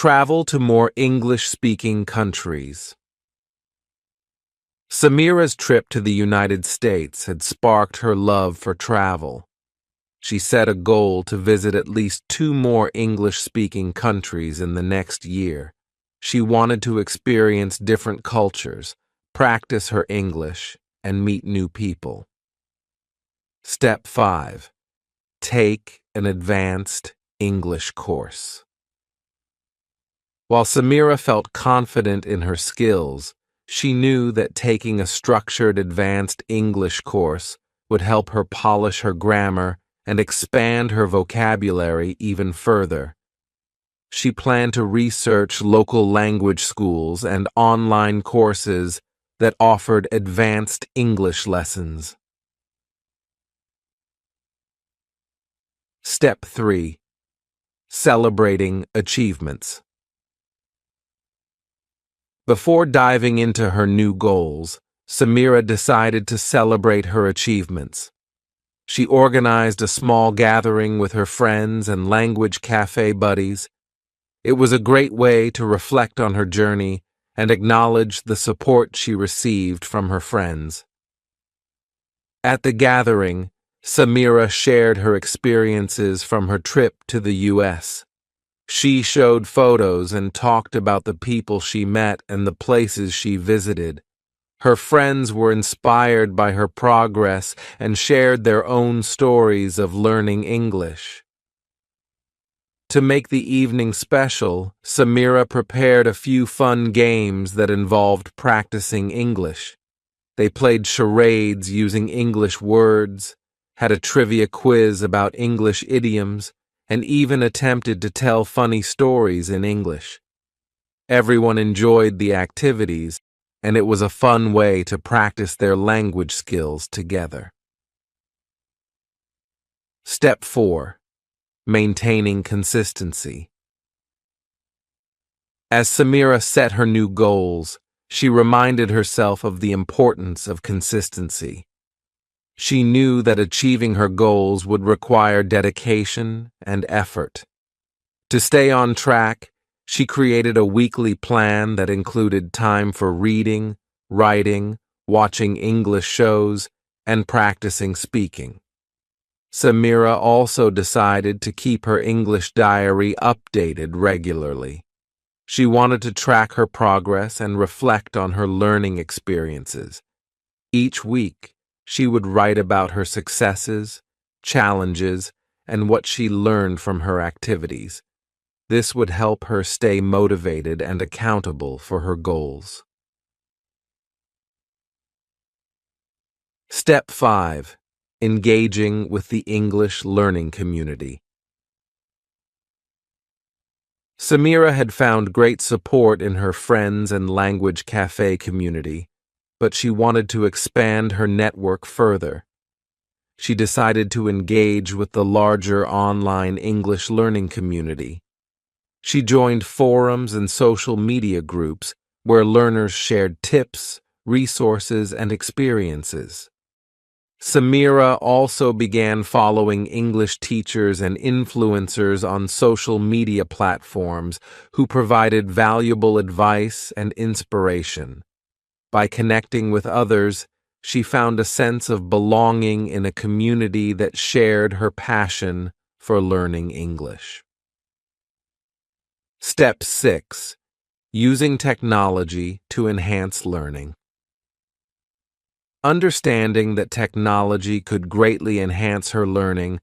Travel to more English-speaking countries. Sameerah's trip to the United States had sparked her love for travel. She set a goal to visit at least 2 more English-speaking countries in the next year. She wanted to experience different cultures, practice her English, and meet new people. Step 5. Take an advanced English course. While Sameerah felt confident in her skills, she knew that taking a structured advanced English course would help her polish her grammar and expand her vocabulary even further. She planned to research local language schools and online courses that offered advanced English lessons. Step 3. Celebrating achievements. Before diving into her new goals, Sameerah decided to celebrate her achievements. She organized a small gathering with her friends and language cafe buddies. It was a great way to reflect on her journey and acknowledge the support she received from her friends. At the gathering, Sameerah shared her experiences from her trip to the U.S. She showed photos and talked about the people she met and the places she visited. Her friends were inspired by her progress and shared their own stories of learning English. To make the evening special, Sameerah prepared a few fun games that involved practicing English. They played charades using English words, had a trivia quiz about English idioms, and even attempted to tell funny stories in English. Everyone enjoyed the activities, and it was a fun way to practice their language skills together. Step 4. Maintaining consistency. As Sameerah set her new goals, she reminded herself of the importance of consistency. She knew that achieving her goals would require dedication and effort. To stay on track, she created a weekly plan that included time for reading, writing, watching English shows, and practicing speaking. Sameerah also decided to keep her English diary updated regularly. She wanted to track her progress and reflect on her learning experiences. Each week, she would write about her successes, challenges, and what she learned from her activities. This would help her stay motivated and accountable for her goals. Step 5. Engaging with the English learning community. Sameerah had found great support in her friends and language cafe community, but she wanted to expand her network further. She decided to engage with the larger online English learning community. She joined forums and social media groups where learners shared tips, resources, and experiences. Sameerah also began following English teachers and influencers on social media platforms who provided valuable advice and inspiration. By connecting with others, she found a sense of belonging in a community that shared her passion for learning English. Step 6. Using technology to enhance learning. Understanding that technology could greatly enhance her learning,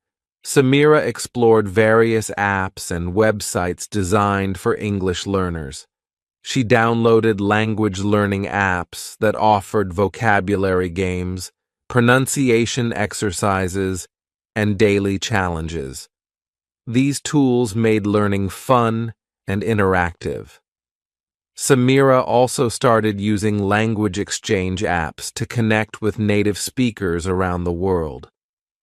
Sameerah explored various apps and websites designed for English learners. She downloaded language learning apps that offered vocabulary games, pronunciation exercises, and daily challenges. These tools made learning fun and interactive. Sameerah also started using language exchange apps to connect with native speakers around the world.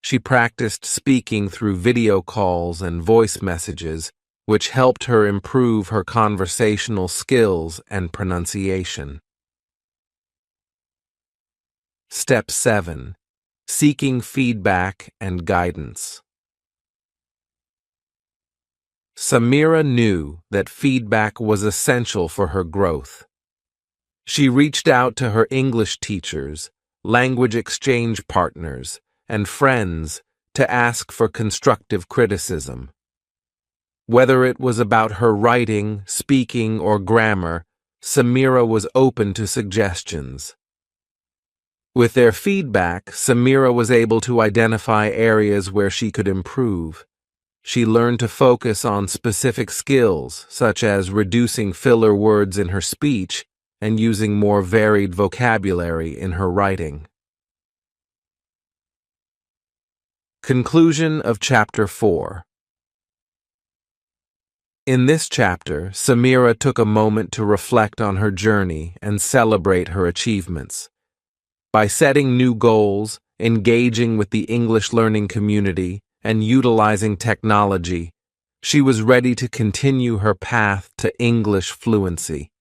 She practiced speaking through video calls and voice messages, which helped her improve her conversational skills and pronunciation. Step 7. Seeking feedback and guidance. Sameerah knew that feedback was essential for her growth. She reached out to her English teachers, language exchange partners, and friends to ask for constructive criticism. Whether it was about her writing, speaking, or grammar, Sameerah was open to suggestions. With their feedback, Sameerah was able to identify areas where she could improve. She learned to focus on specific skills, such as reducing filler words in her speech and using more varied vocabulary in her writing. Conclusion of Chapter 4. In this chapter, Sameerah took a moment to reflect on her journey and celebrate her achievements. By setting new goals, engaging with the English learning community, and utilizing technology, she was ready to continue her path to English fluency.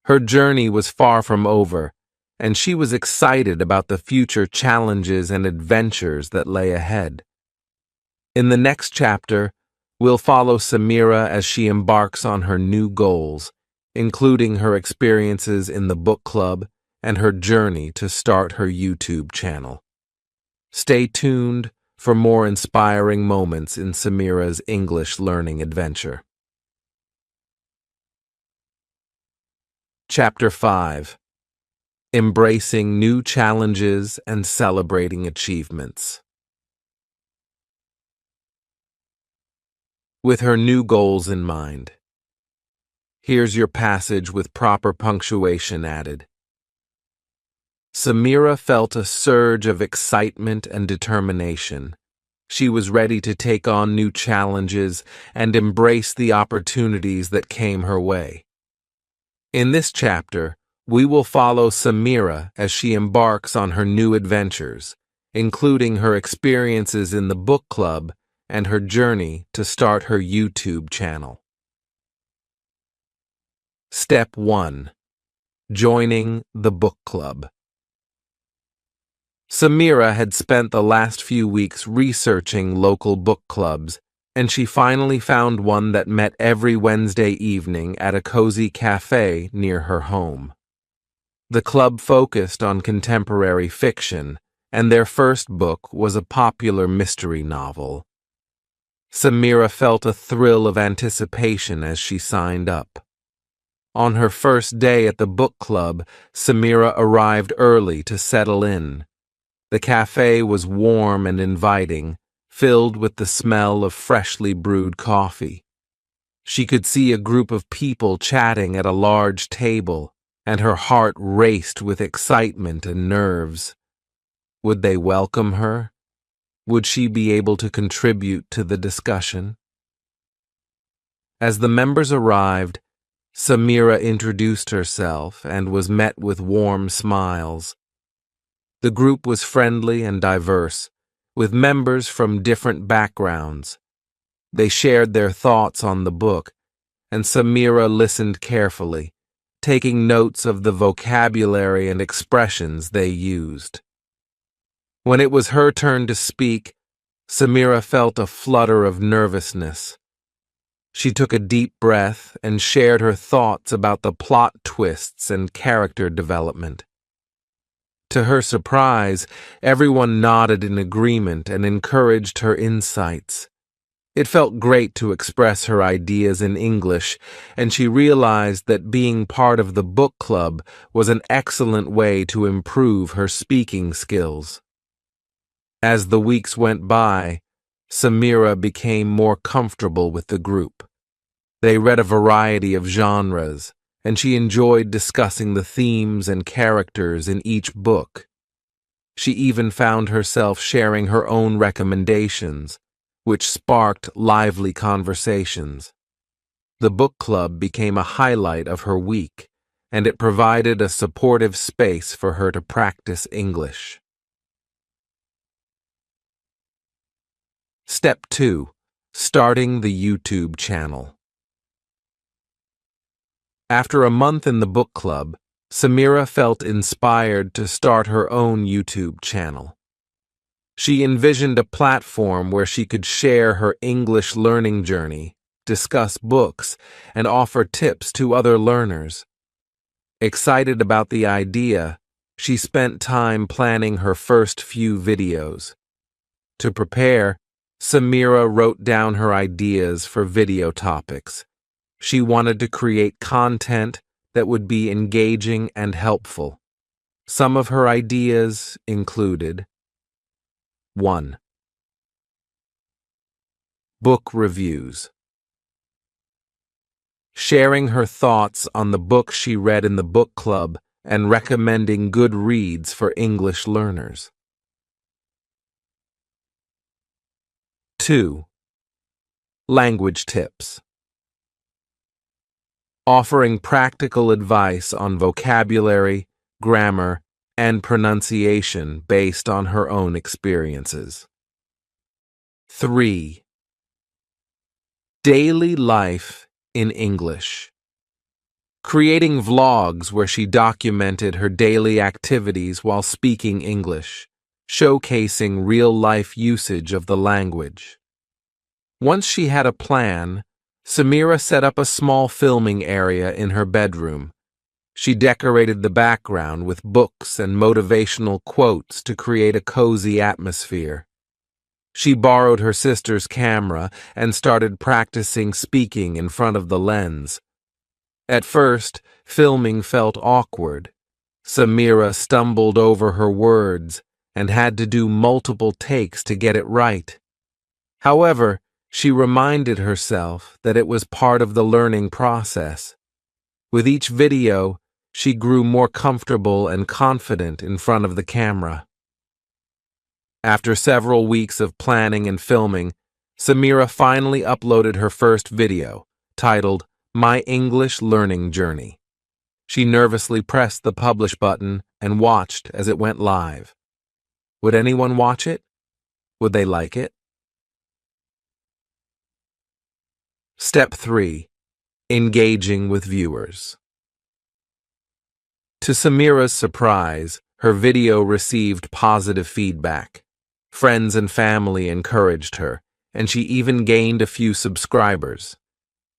Her journey was far from over, and she was excited about the future challenges and adventures that lay ahead. In the next chapter, we'll follow Sameerah as she embarks on her new goals, including her experiences in the book club and her journey to start her YouTube channel. Stay tuned for more inspiring moments in Sameerah's English learning adventure. Chapter 5. Embracing New Challenges and Celebrating Achievements. With her new goals in mind. Here's your passage with proper punctuation added. Sameerah felt a surge of excitement and determination. She was ready to take on new challenges and embrace the opportunities that came her way. In this chapter, we will follow Sameerah as she embarks on her new adventures, including her experiences in the book club and her journey to start her YouTube channel. Step 1. Joining the book club. Sameerah had spent the last few weeks researching local book clubs, and she finally found one that met every Wednesday evening at a cozy cafe near her home. The club focused on contemporary fiction, and their first book was a popular mystery novel. Sameerah felt a thrill of anticipation as she signed up. On her first day at the book club, Sameerah arrived early to settle in. The cafe was warm and inviting, filled with the smell of freshly brewed coffee. She could see a group of people chatting at a large table, and her heart raced with excitement and nerves. Would they welcome her? Would she be able to contribute to the discussion? As the members arrived, Sameerah introduced herself and was met with warm smiles. The group was friendly and diverse, with members from different backgrounds. They shared their thoughts on the book, and Sameerah listened carefully, taking notes of the vocabulary and expressions they used. When it was her turn to speak, Sameerah felt a flutter of nervousness. She took a deep breath and shared her thoughts about the plot twists and character development. To her surprise, everyone nodded in agreement and encouraged her insights. It felt great to express her ideas in English, and she realized that being part of the book club was an excellent way to improve her speaking skills. As the weeks went by, Sameerah became more comfortable with the group. They read a variety of genres, and she enjoyed discussing the themes and characters in each book. She even found herself sharing her own recommendations, which sparked lively conversations. The book club became a highlight of her week, and it provided a supportive space for her to practice English. Step 2. Starting the YouTube channel. After a month in the book club, Sameerah felt inspired to start her own YouTube channel. She envisioned a platform where she could share her English learning journey, discuss books, and offer tips to other learners. Excited about the idea, she spent time planning her first few videos. To prepare, Sameerah wrote down her ideas for video topics. She wanted to create content that would be engaging and helpful. Some of her ideas included: 1. Book reviews. Sharing her thoughts on the books she read in the book club and recommending good reads for English learners. 2. Language tips. Offering practical advice on vocabulary, grammar, and pronunciation based on her own experiences. 3. Daily life in English. Creating vlogs where she documented her daily activities while speaking English, showcasing real-life usage of the language. Once she had a plan, Sameerah set up a small filming area in her bedroom. She decorated the background with books and motivational quotes to create a cozy atmosphere. She borrowed her sister's camera and started practicing speaking in front of the lens. At first, filming felt awkward. Sameerah stumbled over her words and had to do multiple takes to get it right. However, she reminded herself that it was part of the learning process. With each video, she grew more comfortable and confident in front of the camera. After several weeks of planning and filming, Sameerah finally uploaded her first video, titled My English Learning Journey. She nervously pressed the publish button and watched as it went live. Would anyone watch it? Would they like it? Step 3. Engaging with viewers. To Sameerah's surprise, her video received positive feedback. Friends and family encouraged her, and she even gained a few subscribers.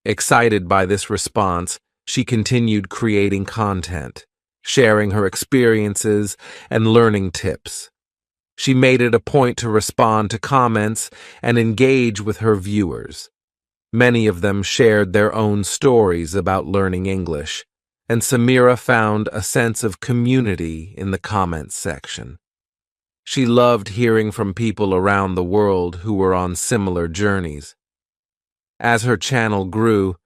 Excited by this response, she continued creating content, sharing her experiences and learning tips. She made it a point to respond to comments and engage with her viewers. Many of them shared their own stories about learning English, and Sameerah found a sense of community in the comments section. She loved hearing from people around the world who were on similar journeys. As her channel grew,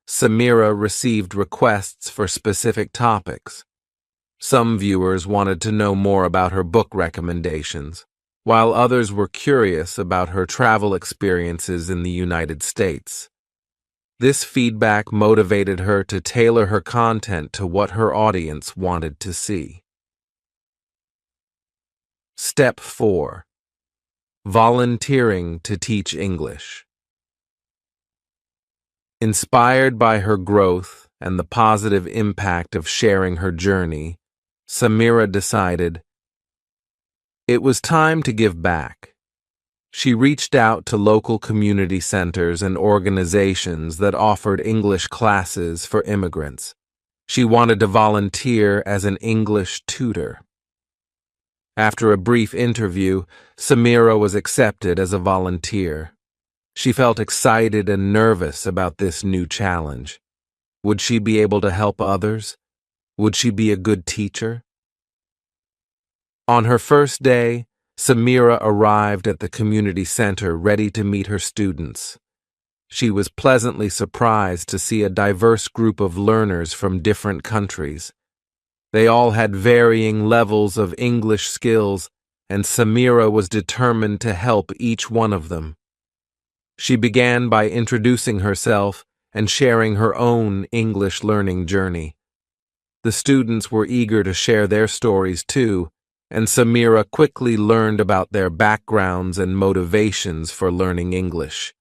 Sameerah received requests for specific topics. Some viewers wanted to know more about her book recommendations, while others were curious about her travel experiences in the United States. This feedback motivated her to tailor her content to what her audience wanted to see. Step 4. Volunteering to teach English. Inspired by her growth and the positive impact of sharing her journey, Sameerah decided it was time to give back. She reached out to local community centers and organizations that offered English classes for immigrants. She wanted to volunteer as an English tutor. After a brief interview, Sameerah was accepted as a volunteer. She felt excited and nervous about this new challenge. Would she be able to help others? Would she be a good teacher? On her first day, Sameerah arrived at the community center ready to meet her students. She was pleasantly surprised to see a diverse group of learners from different countries. They all had varying levels of English skills, and Sameerah was determined to help each one of them. She began by introducing herself and sharing her own English learning journey. The students were eager to share their stories too, and Sameerah quickly learned about their backgrounds and motivations for learning English.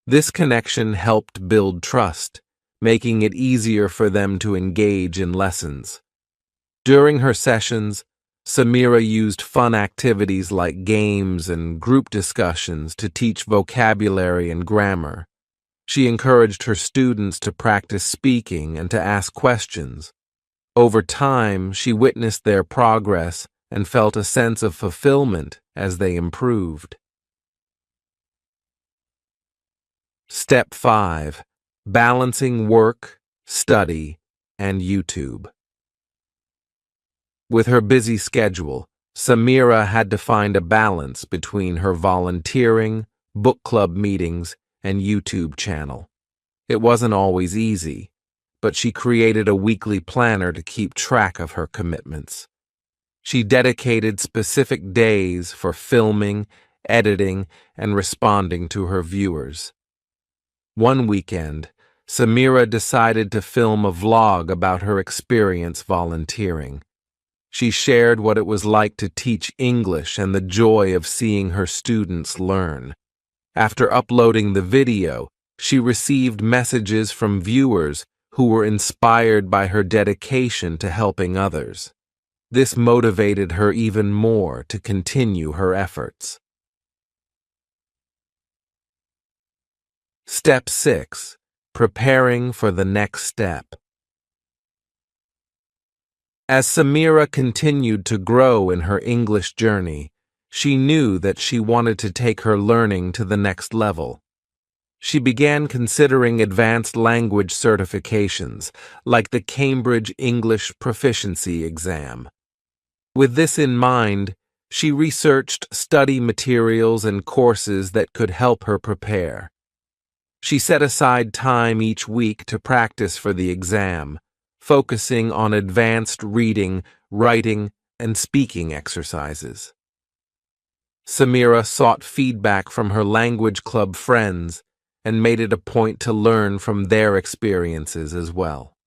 This connection helped build trust, making it easier for them to engage in lessons. During her sessions, Sameerah used fun activities like games and group discussions to teach vocabulary and grammar. She encouraged her students to practice speaking and to ask questions. Over time, she witnessed their progress and felt a sense of fulfillment as they improved. Step 5. Balancing work, study, and YouTube. With her busy schedule, Sameerah had to find a balance between her volunteering, book club meetings, and YouTube channel. It wasn't always easy, but she created a weekly planner to keep track of her commitments. She dedicated specific days for filming, editing, and responding to her viewers. One weekend, Sameerah decided to film a vlog about her experience volunteering. She shared what it was like to teach English and the joy of seeing her students learn. After uploading the video, she received messages from viewers who were inspired by her dedication to helping others. This motivated her even more to continue her efforts. Step 6. Preparing for the next step. As Sameerah continued to grow in her English journey, she knew that she wanted to take her learning to the next level. She began considering advanced language certifications, like the Cambridge English Proficiency Exam. With this in mind, she researched study materials and courses that could help her prepare. She set aside time each week to practice for the exam, focusing on advanced reading, writing, and speaking exercises. Sameerah sought feedback from her language club friends and made it a point to learn from their experiences as well.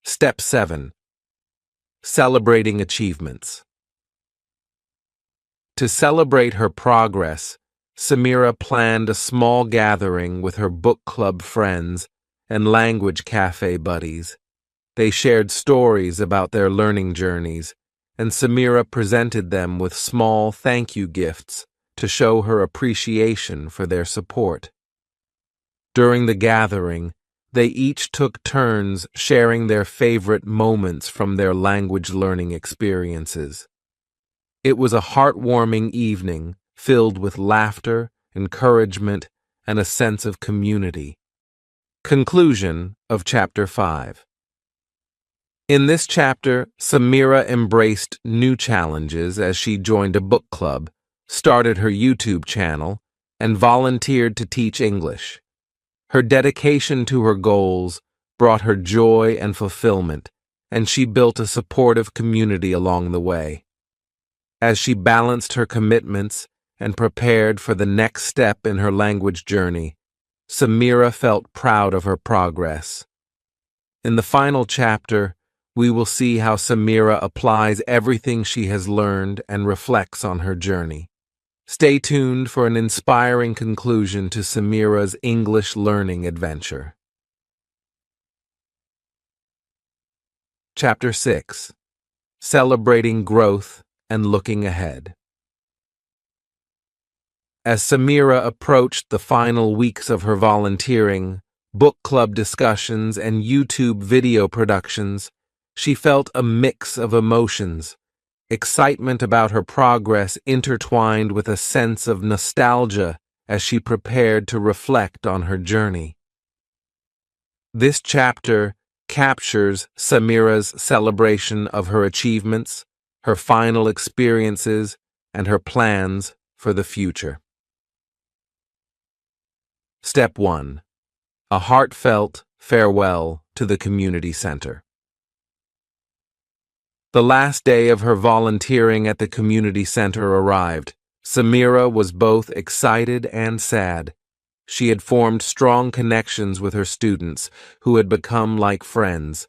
Step 7. Celebrating achievements. To celebrate her progress, Sameerah planned a small gathering with her book club friends and language cafe buddies. They shared stories about their learning journeys, and Sameerah presented them with small thank you gifts to show her appreciation for their support. During the gathering, they each took turns sharing their favorite moments from their language learning experiences. It was a heartwarming evening filled with laughter, encouragement, and a sense of community. Conclusion of Chapter 5. In this chapter, Sameerah embraced new challenges as she joined a book club, started her YouTube channel, and volunteered to teach English. Her dedication to her goals brought her joy and fulfillment, and she built a supportive community along the way. As she balanced her commitments and prepared for the next step in her language journey, Sameerah felt proud of her progress. In the final chapter, we will see how Sameerah applies everything she has learned and reflects on her journey. Stay tuned for an inspiring conclusion to Sameerah's English learning adventure. Chapter 6. Celebrating Growth and Looking Ahead. As Sameerah approached the final weeks of her volunteering, book club discussions, and YouTube video productions, she felt a mix of emotions. Excitement about her progress intertwined with a sense of nostalgia as she prepared to reflect on her journey. This chapter captures Sameerah's celebration of her achievements, her final experiences, and her plans for the future. Step 1. A heartfelt farewell to the community center. The last day of her volunteering at the community center arrived. Sameerah was both excited and sad. She had formed strong connections with her students, who had become like friends.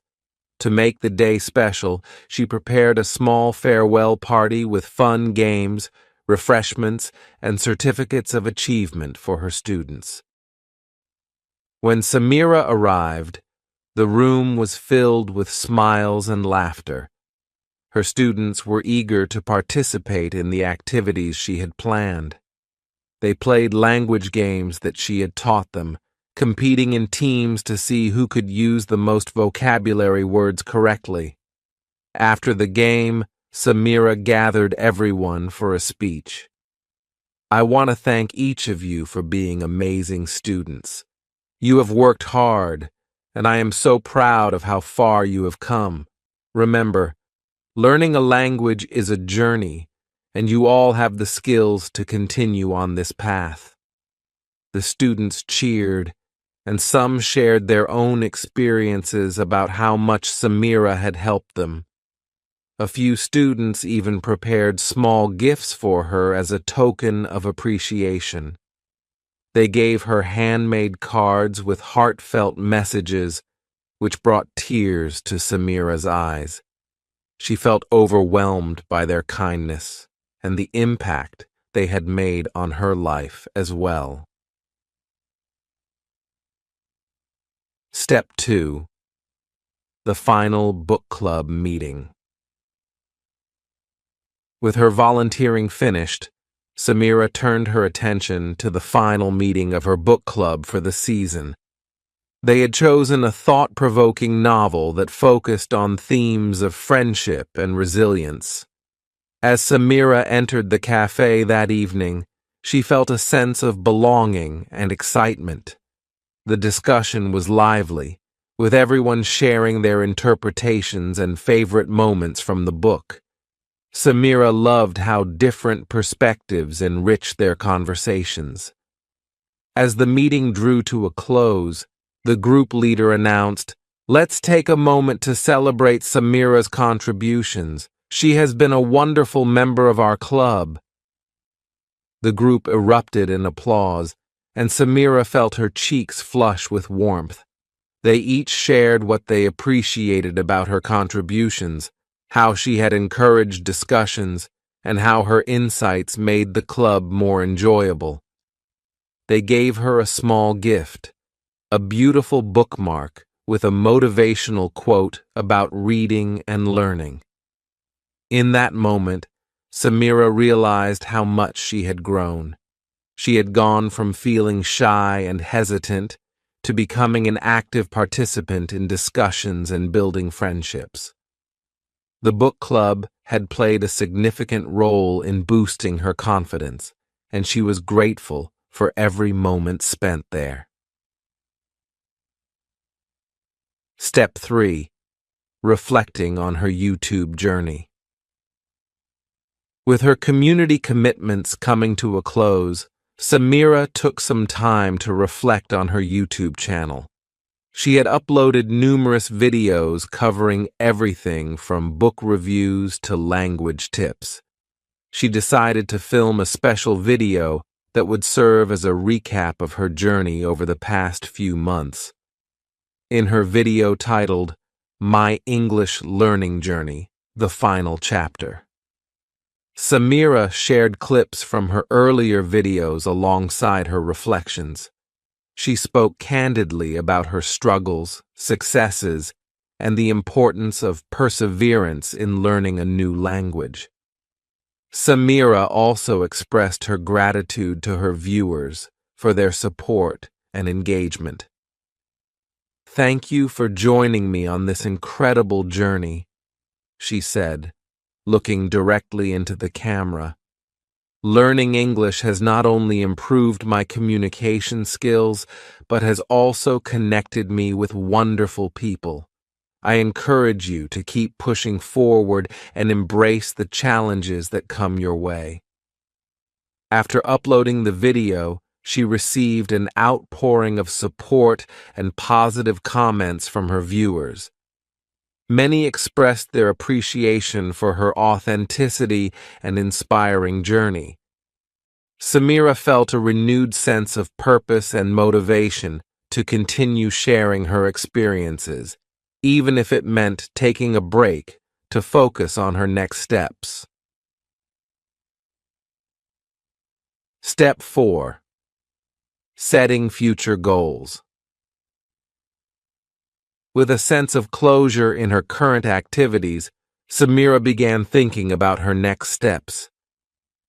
To make the day special, she prepared a small farewell party with fun games, refreshments, and certificates of achievement for her students. When Sameerah arrived, the room was filled with smiles and laughter. Her students were eager to participate in the activities she had planned. They played language games that she had taught them, competing in teams to see who could use the most vocabulary words correctly. After the game, Sameerah gathered everyone for a speech. "I want to thank each of you for being amazing students. You have worked hard, and I am so proud of how far you have come. Remember, learning a language is a journey, and you all have the skills to continue on this path." The students cheered, and some shared their own experiences about how much Sameerah had helped them. A few students even prepared small gifts for her as a token of appreciation. They gave her handmade cards with heartfelt messages, which brought tears to Sameerah's eyes. She felt overwhelmed by their kindness and the impact they had made on her life as well. Step 2. The final book club meeting. With her volunteering finished, Sameerah turned her attention to the final meeting of her book club for the season. They had chosen a thought-provoking novel that focused on themes of friendship and resilience. As Sameerah entered the cafe that evening, she felt a sense of belonging and excitement. The discussion was lively, with everyone sharing their interpretations and favorite moments from the book. Sameerah loved how different perspectives enriched their conversations. As the meeting drew to a close, the group leader announced, "Let's take a moment to celebrate Sameerah's contributions. She has been a wonderful member of our club." The group erupted in applause, and Sameerah felt her cheeks flush with warmth. They each shared what they appreciated about her contributions, how she had encouraged discussions, and how her insights made the club more enjoyable. They gave her a small gift, a beautiful bookmark with a motivational quote about reading and learning. In that moment, Sameerah realized how much she had grown. She had gone from feeling shy and hesitant to becoming an active participant in discussions and building friendships. The book club had played a significant role in boosting her confidence, and she was grateful for every moment spent there. Step 3. Reflecting on her YouTube journey. With her community commitments coming to a close, Sameerah took some time to reflect on her YouTube channel. She had uploaded numerous videos covering everything from book reviews to language tips. She decided to film a special video that would serve as a recap of her journey over the past few months. In her video titled, "My English Learning Journey, the Final Chapter," Sameerah shared clips from her earlier videos alongside her reflections. She spoke candidly about her struggles, successes, and the importance of perseverance in learning a new language. Sameerah also expressed her gratitude to her viewers for their support and engagement. "Thank you for joining me on this incredible journey," she said, looking directly into the camera. "Learning English has not only improved my communication skills, but has also connected me with wonderful people. I encourage you to keep pushing forward and embrace the challenges that come your way." After uploading the video, she received an outpouring of support and positive comments from her viewers. Many expressed their appreciation for her authenticity and inspiring journey. Sameerah felt a renewed sense of purpose and motivation to continue sharing her experiences, even if it meant taking a break to focus on her next steps. Step 4. Setting future goals. With a sense of closure in her current activities, Sameerah began thinking about her next steps.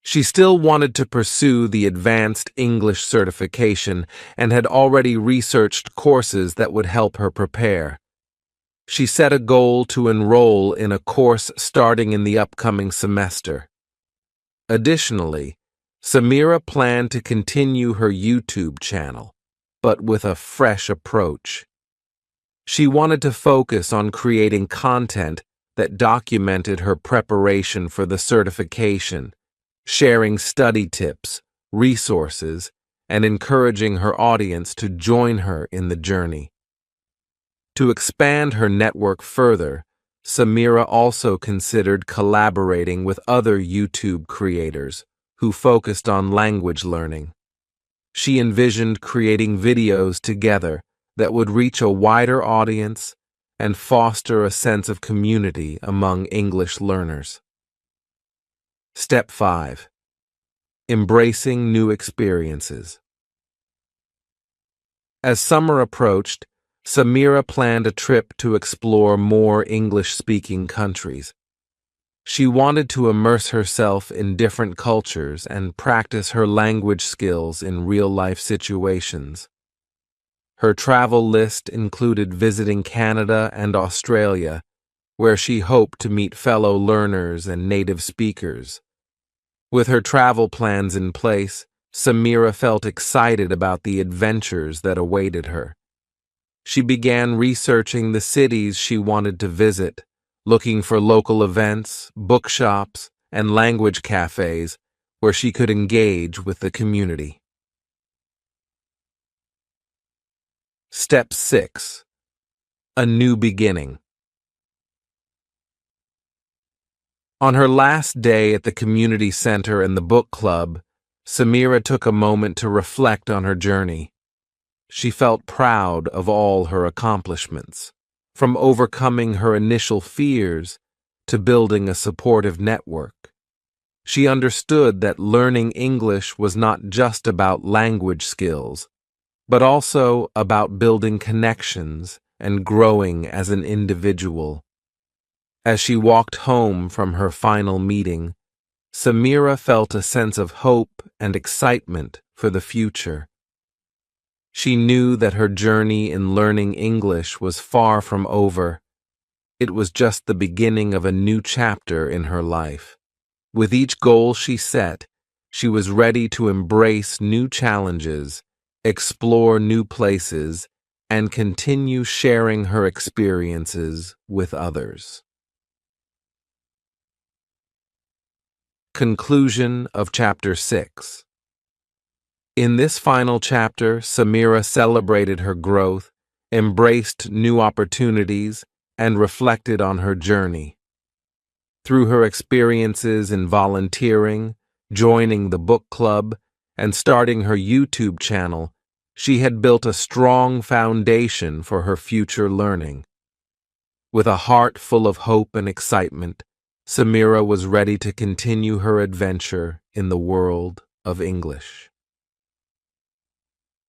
She still wanted to pursue the advanced English certification and had already researched courses that would help her prepare. She set a goal to enroll in a course starting in the upcoming semester. Additionally, Sameerah planned to continue her YouTube channel, but with a fresh approach. She wanted to focus on creating content that documented her preparation for the certification, sharing study tips, resources, and encouraging her audience to join her in the journey. To expand her network further, Sameerah also considered collaborating with other YouTube creators who focused on language learning. She envisioned creating videos together that would reach a wider audience and foster a sense of community among English learners. Step 5. Embracing new experiences. As summer approached, Sameerah planned a trip to explore more English-speaking countries. She wanted to immerse herself in different cultures and practice her language skills in real-life situations. Her travel list included visiting Canada and Australia, where she hoped to meet fellow learners and native speakers. With her travel plans in place, Sameerah felt excited about the adventures that awaited her. She began researching the cities she wanted to visit, looking for local events, bookshops, and language cafes where she could engage with the community. Step 6. A new beginning. On her last day at the community center and the book club, Sameerah took a moment to reflect on her journey. She felt proud of all her accomplishments, from overcoming her initial fears to building a supportive network. She understood that learning English was not just about language skills, but also about building connections and growing as an individual. As she walked home from her final meeting, Sameerah felt a sense of hope and excitement for the future. She knew that her journey in learning English was far from over. It was just the beginning of a new chapter in her life. With each goal she set, she was ready to embrace new challenges, explore new places, and continue sharing her experiences with others. Conclusion of Chapter 6. In this final chapter, Sameerah celebrated her growth, embraced new opportunities, and reflected on her journey. Through her experiences in volunteering, joining the book club, and starting her YouTube channel, she had built a strong foundation for her future learning. With a heart full of hope and excitement, Sameerah was ready to continue her adventure in the world of English.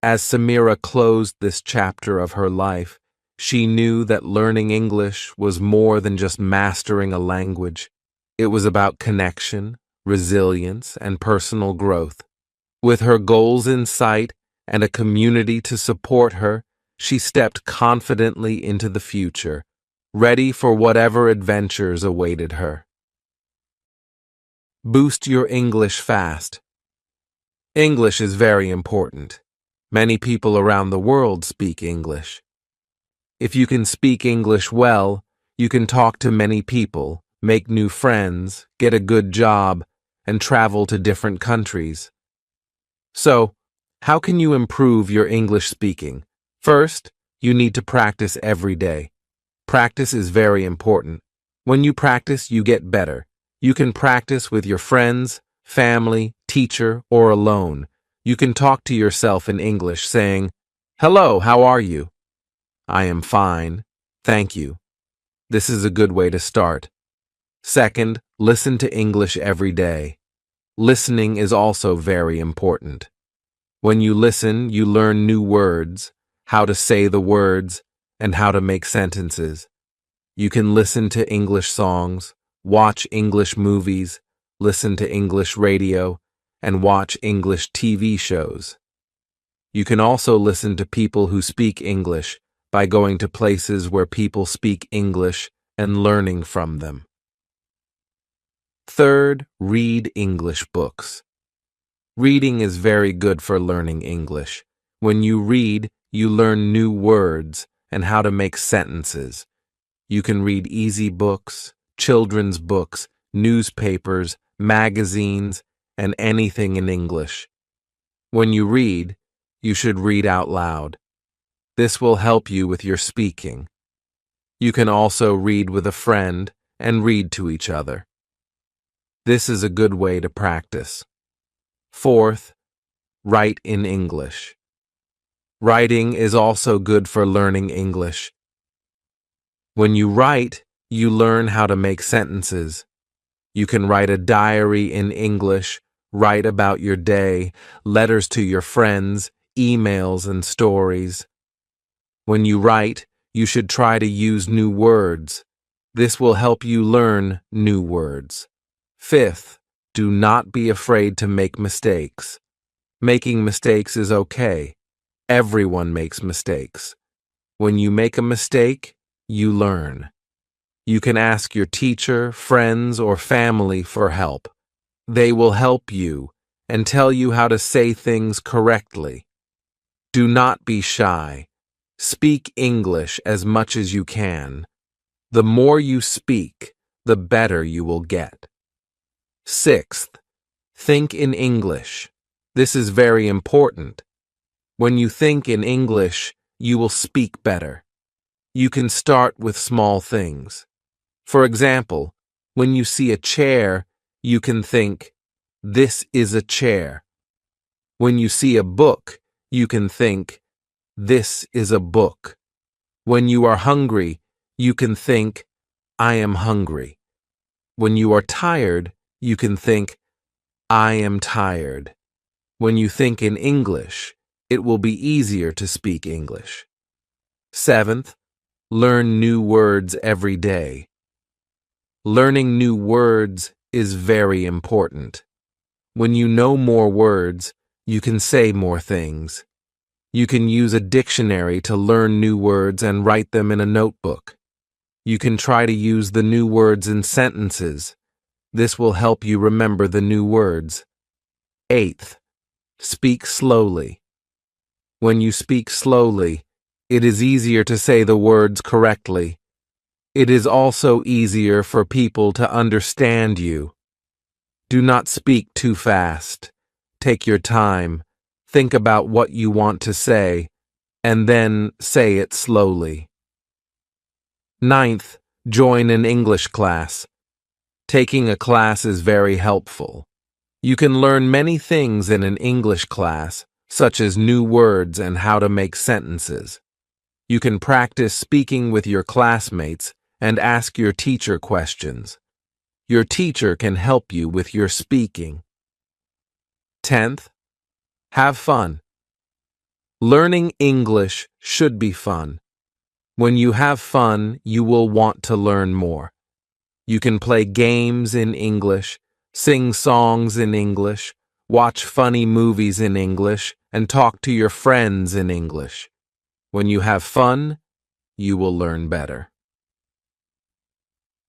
As Sameerah closed this chapter of her life, she knew that learning English was more than just mastering a language. It was about connection, resilience, and personal growth. With her goals in sight and a community to support her, she stepped confidently into the future, ready for whatever adventures awaited her. Boost your English fast. English is very important. Many people around the world speak English. If you can speak English well, you can talk to many people, make new friends, get a good job, and travel to different countries. So, how can you improve your English speaking? First, you need to practice every day. Practice is very important. When you practice, you get better. You can practice with your friends, family, teacher, or alone. You can talk to yourself in English saying, "Hello, how are you?" "I am fine, thank you." This is a good way to start. Second, listen to English every day. Listening is also very important. When you listen, you learn new words, how to say the words, and how to make sentences. You can listen to English songs, watch English movies, listen to English radio, and watch English TV shows. You can also listen to people who speak English by going to places where people speak English and learning from them. Third, read English books. Reading is very good for learning English. When you read, you learn new words and how to make sentences. You can read easy books, children's books, newspapers, magazines, and anything in English. When you read, you should read out loud. This will help you with your speaking. You can also read with a friend and read to each other. This is a good way to practice. Fourth, write in English. Writing is also good for learning English. When you write, you learn how to make sentences. You can write a diary in English, write about your day, letters to your friends, emails, and stories. When you write, you should try to use new words. This will help you learn new words. Fifth, do not be afraid to make mistakes. Making mistakes is okay. Everyone makes mistakes. When you make a mistake, you learn. You can ask your teacher, friends, or family for help. They will help you and tell you how to say things correctly. Do not be shy. Speak English as much as you can. The more you speak, the better you will get. Sixth, think in English. This is very important. When you think in English, you will speak better. You can start with small things. For example, when you see a chair, you can think, "This is a chair." When you see a book, you can think, "This is a book." When you are hungry, you can think, "I am hungry." When you are tired, you can think, "I am tired." When you think in English, it will be easier to speak English. Seventh, learn new words every day. Learning new words is very important. When you know more words, you can say more things. You can use a dictionary to learn new words and write them in a notebook. You can try to use the new words in sentences. This will help you remember the new words. Eighth, speak slowly. When you speak slowly, it is easier to say the words correctly. It is also easier for people to understand you. Do not speak too fast. Take your time. Think about what you want to say, and then say it slowly. Ninth, join an English class. Taking a class is very helpful. You can learn many things in an English class, such as new words and how to make sentences. You can practice speaking with your classmates and ask your teacher questions. Your teacher can help you with your speaking. 10th, have fun. Learning English should be fun. When you have fun, you will want to learn more. You can play games in English, sing songs in English, watch funny movies in English, and talk to your friends in English. When you have fun, you will learn better.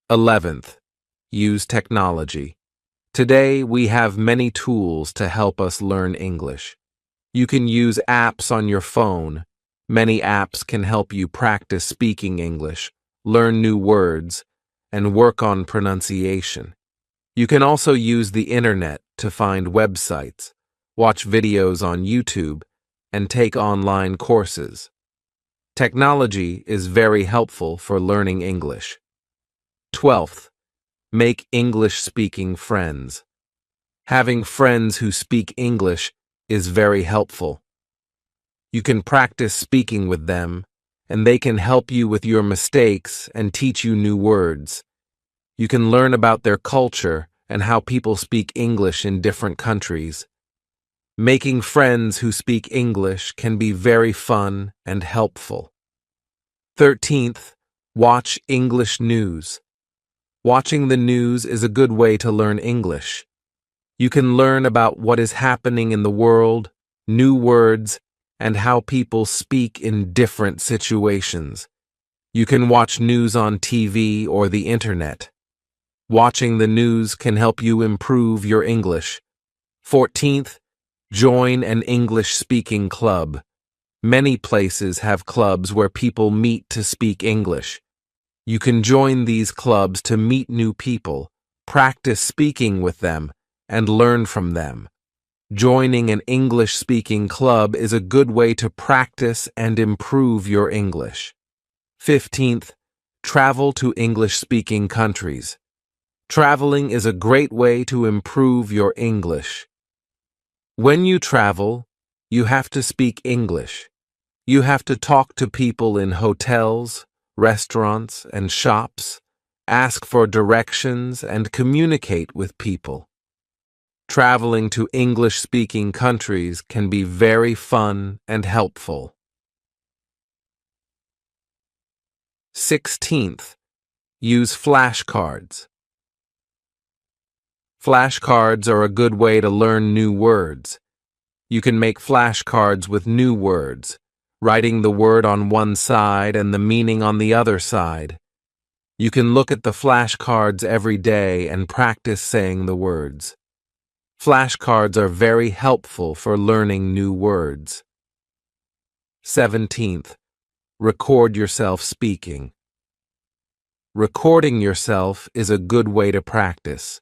11th, use technology. Today, we have many tools to help us learn English. You can use apps on your phone. Many apps can help you practice speaking English, learn new words, and work on pronunciation. You can also use the internet to find websites, watch videos on YouTube, and take online courses. Technology is very helpful for learning English. 12th, make English-speaking friends. Having friends who speak English is very helpful. You can practice speaking with them, and they can help you with your mistakes and teach you new words. You can learn about their culture and how people speak English in different countries. Making friends who speak English can be very fun and helpful. 13th, watch English news. Watching the news is a good way to learn English. You can learn about what is happening in the world, new words, and how people speak in different situations. You can watch news on TV or the internet. Watching the news can help you improve your English. 14th, join an English-speaking club. Many places have clubs where people meet to speak English. You can join these clubs to meet new people, practice speaking with them, and learn from them. Joining an English-speaking club is a good way to practice and improve your English. 15th, travel to English-speaking countries. Traveling is a great way to improve your English. When you travel, you have to speak English. You have to talk to people in hotels, restaurants, and shops, ask for directions, and communicate with people. Traveling to English-speaking countries can be very fun and helpful. 16th, use flashcards. Flashcards are a good way to learn new words. You can make flashcards with new words, writing the word on one side and the meaning on the other side. You can look at the flashcards every day and practice saying the words. Flashcards are very helpful for learning new words. 17th, record yourself speaking. Recording yourself is a good way to practice.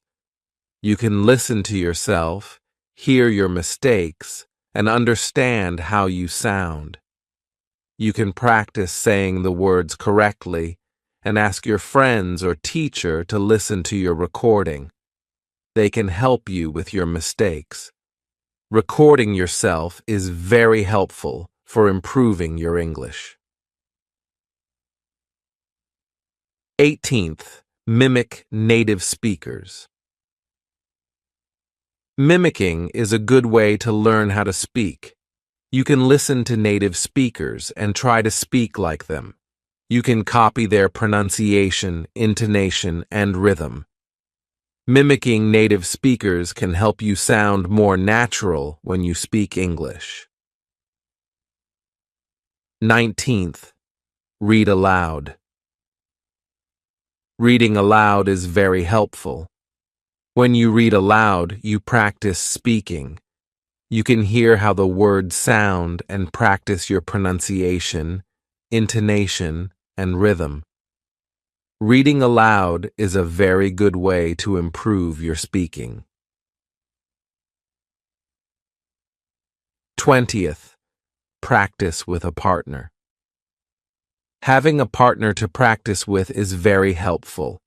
You can listen to yourself, hear your mistakes, and understand how you sound. You can practice saying the words correctly and ask your friends or teacher to listen to your recording. They can help you with your mistakes. Recording yourself is very helpful for improving your English. 18th, mimic native speakers. Mimicking is a good way to learn how to speak. You can listen to native speakers and try to speak like them. You can copy their pronunciation, intonation, and rhythm. Mimicking native speakers can help you sound more natural when you speak English. 19th, read aloud. Reading aloud is very helpful. When you read aloud, you practice speaking. You can hear how the words sound and practice your pronunciation, intonation, and rhythm. Reading aloud is a very good way to improve your speaking. 20th, practice with a partner. Having a partner to practice with is very helpful.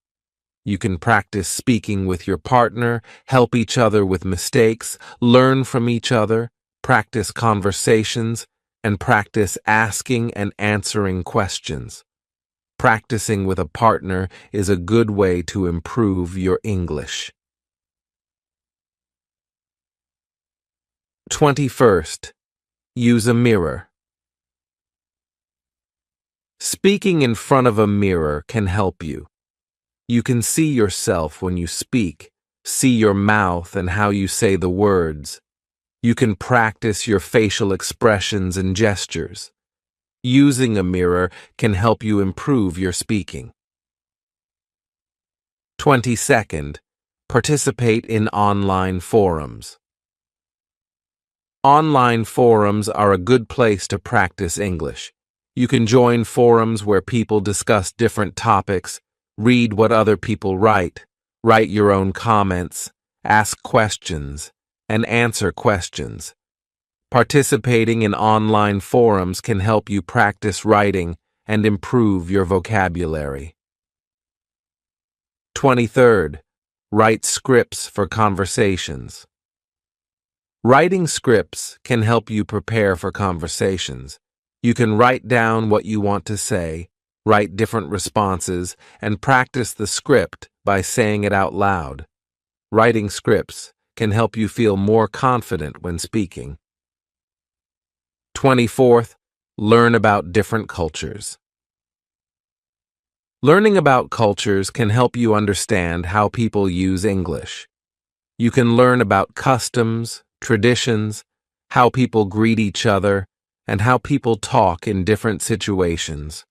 You can practice speaking with your partner, help each other with mistakes, learn from each other, practice conversations, and practice asking and answering questions. Practicing with a partner is a good way to improve your English. 21st, use a mirror. Speaking in front of a mirror can help you. You can see yourself when you speak, see your mouth and how you say the words. You can practice your facial expressions and gestures. Using a mirror can help you improve your speaking. 22nd, participate in online forums. Online forums are a good place to practice English. You can join forums where people discuss different topics, read what other people write your own comments, ask questions, and answer questions. Participating in online forums can help you practice writing and improve your vocabulary. 23rd, write scripts for conversations. Writing scripts can help you prepare for conversations. You can write down what you want to say, write different responses, and practice the script by saying it out loud. Writing scripts can help you feel more confident when speaking. 24th, learn about different cultures. Learning about cultures can help you understand how people use English. You can learn about customs, traditions, how people greet each other, and how people talk in different situations.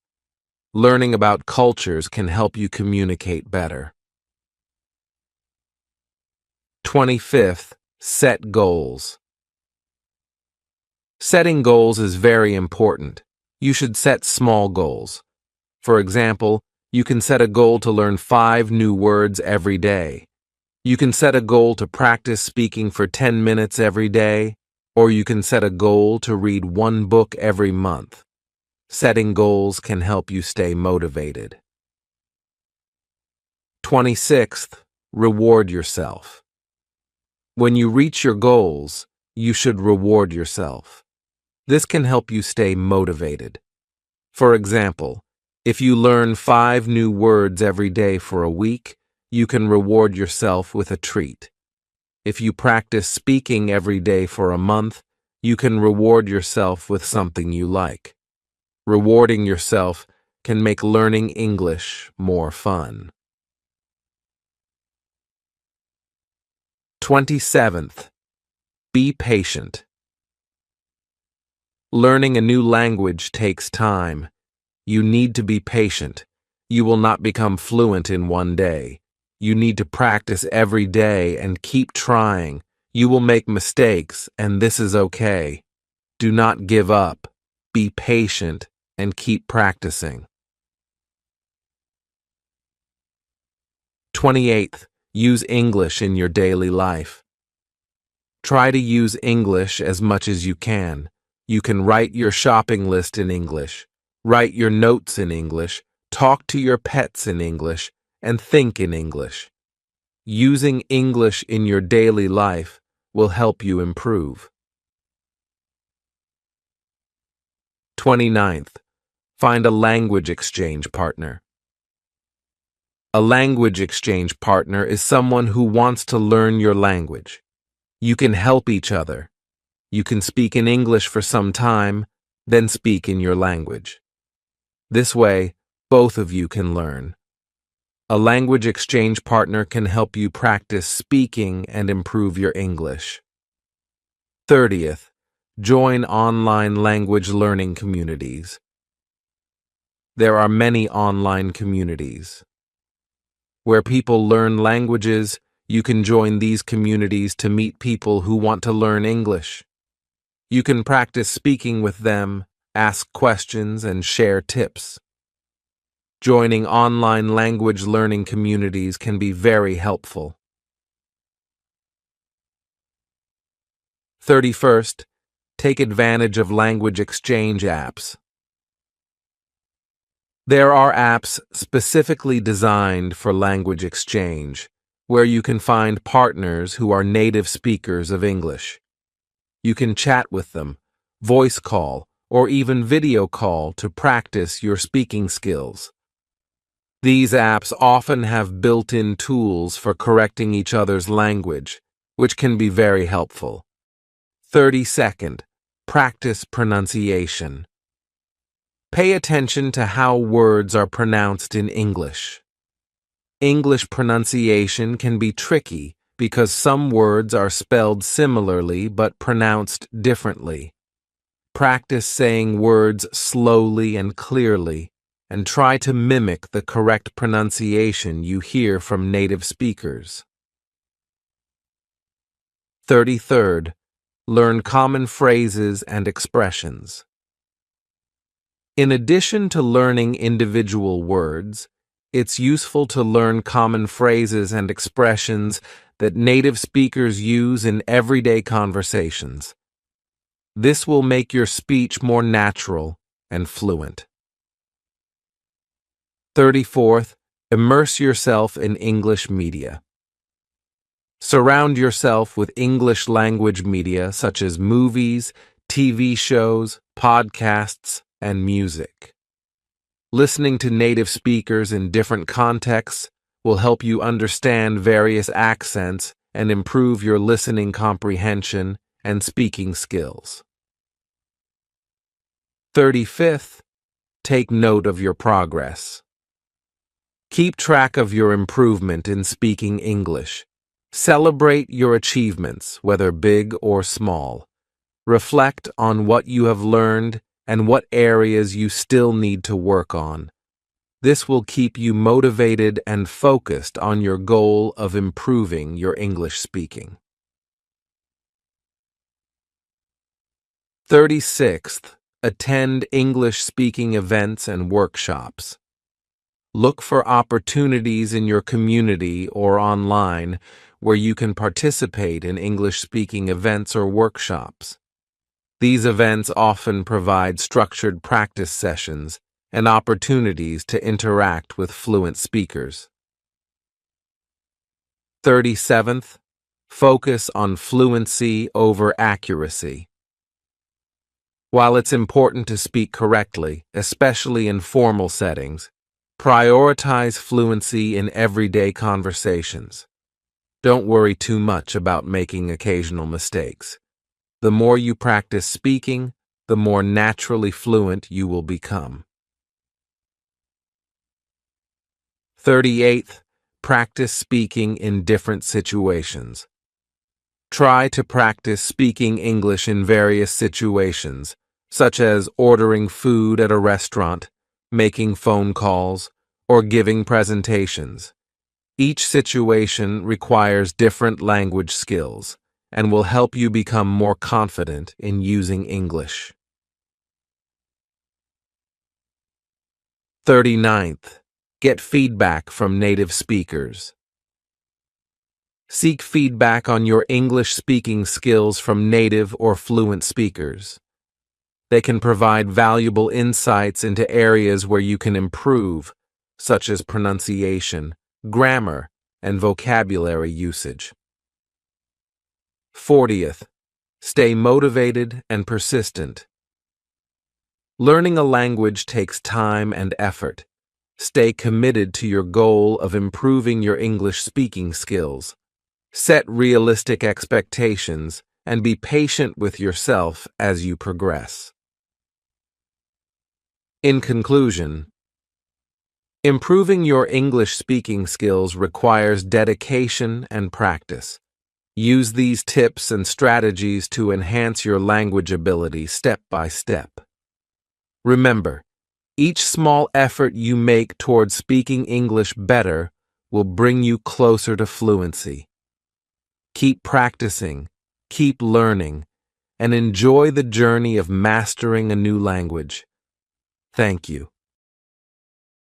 Learning about cultures can help you communicate better. 25th, set goals. Setting goals is very important. You should set small goals. For example, you can set a goal to learn 5 new words every day. You can set a goal to practice speaking for 10 minutes every day, or you can set a goal to read 1 book every month. Setting goals can help you stay motivated. 26th, reward yourself. When you reach your goals, you should reward yourself. This can help you stay motivated. For example, if you learn 5 new words every day for a week, you can reward yourself with a treat. If you practice speaking every day for a month, you can reward yourself with something you like. Rewarding yourself can make learning English more fun. 27th, be patient. Learning a new language takes time. You need to be patient. You will not become fluent in one day. You need to practice every day and keep trying. You will make mistakes, and this is okay. Do not give up. Be patient and keep practicing. 28th, use English in your daily life. Try to use English as much as you can. You can write your shopping list in English, write your notes in English, talk to your pets in English, and think in English. Using English in your daily life will help you improve. 29th, find a language exchange partner. A language exchange partner is someone who wants to learn your language. You can help each other. You can speak in English for some time, then speak in your language. This way, both of you can learn. A language exchange partner can help you practice speaking and improve your English. 30th, join online language learning communities. There are many online communities. Where people learn languages, you can join these communities to meet people who want to learn English. You can practice speaking with them, ask questions, and share tips. Joining online language learning communities can be very helpful. 31st, take advantage of language exchange apps. There are apps specifically designed for language exchange, where you can find partners who are native speakers of English. You can chat with them, voice call, or even video call to practice your speaking skills. These apps often have built-in tools for correcting each other's language, which can be very helpful. 32nd, practice pronunciation. Pay attention to how words are pronounced in English. English pronunciation can be tricky because some words are spelled similarly but pronounced differently. Practice saying words slowly and clearly, and try to mimic the correct pronunciation you hear from native speakers. 33rd, learn common phrases and expressions. In addition to learning individual words, it's useful to learn common phrases and expressions that native speakers use in everyday conversations. This will make your speech more natural and fluent. 34th, immerse yourself in English media. Surround yourself with English language media such as movies, TV shows, podcasts, and music. Listening to native speakers in different contexts will help you understand various accents and improve your listening comprehension and speaking skills. 35th, take note of your progress. Keep track of your improvement in speaking English. Celebrate your achievements, whether big or small. Reflect on what you have learned and what areas you still need to work on. This will keep you motivated and focused on your goal of improving your English speaking. 36th, attend English speaking events and workshops. Look for opportunities in your community or online where you can participate in English speaking events or workshops. These events often provide structured practice sessions and opportunities to interact with fluent speakers. 37th, focus on fluency over accuracy. While it's important to speak correctly, especially in formal settings, prioritize fluency in everyday conversations. Don't worry too much about making occasional mistakes. The more you practice speaking, the more naturally fluent you will become. 38th, practice speaking in different situations. Try to practice speaking English in various situations, such as ordering food at a restaurant, making phone calls, or giving presentations. Each situation requires different language skills and will help you become more confident in using English. 39th, get feedback from native speakers. Seek feedback on your English speaking skills from native or fluent speakers. They can provide valuable insights into areas where you can improve, such as pronunciation, grammar, and vocabulary usage. 40th, stay motivated and persistent. Learning a language takes time and effort. Stay committed to your goal of improving your English speaking skills. Set realistic expectations and be patient with yourself as you progress. In conclusion, improving your English speaking skills requires dedication and practice. Use these tips and strategies to enhance your language ability step by step. Remember, each small effort you make towards speaking English better will bring you closer to fluency. Keep practicing, keep learning, and enjoy the journey of mastering a new language. Thank you.